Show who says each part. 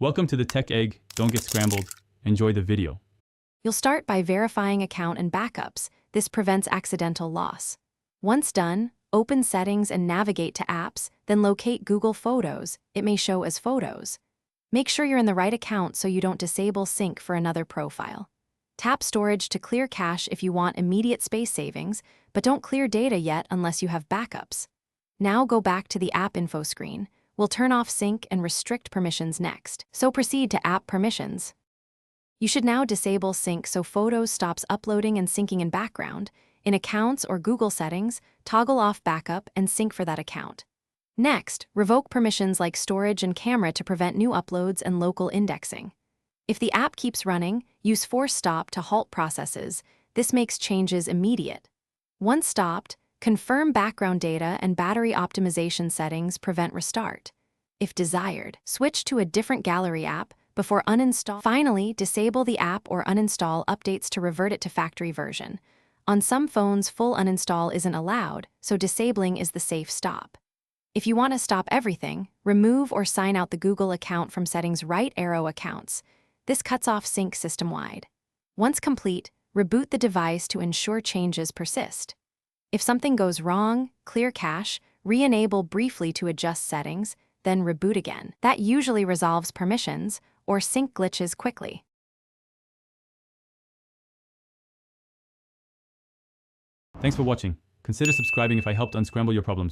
Speaker 1: Welcome to the Tech Egg. Don't get scrambled. Enjoy the video.
Speaker 2: You'll start by verifying account and backups. This prevents accidental loss. Once done, open Settings and navigate to Apps, then locate Google Photos. It may show as Photos. Make sure you're in the right account so you don't disable sync for another profile. Tap Storage to clear cache if you want immediate space savings, but don't clear data yet unless you have backups. Now go back to the App Info screen. We'll turn off sync and restrict permissions next, so proceed to App Permissions. You should now disable sync so Photos stops uploading and syncing in background. In Accounts or Google Settings, toggle off backup and sync for that account. Next, revoke permissions like storage and camera to prevent new uploads and local indexing. If the app keeps running, use Force Stop to halt processes. This makes changes immediate. Once stopped, confirm background data and battery optimization settings prevent restart. If desired, switch to a different gallery app before uninstall. Finally, disable the app or uninstall updates to revert it to factory version. On some phones, full uninstall isn't allowed, so disabling is the safe stop. If you want to stop everything, remove or sign out the Google account from Settings right arrow Accounts. This cuts off sync system-wide. Once complete, reboot the device to ensure changes persist. If something goes wrong, clear cache, re-enable briefly to adjust settings, then reboot again. That usually resolves permissions or sync glitches quickly.
Speaker 1: Thanks for watching. Consider subscribing if I helped unscramble your problems.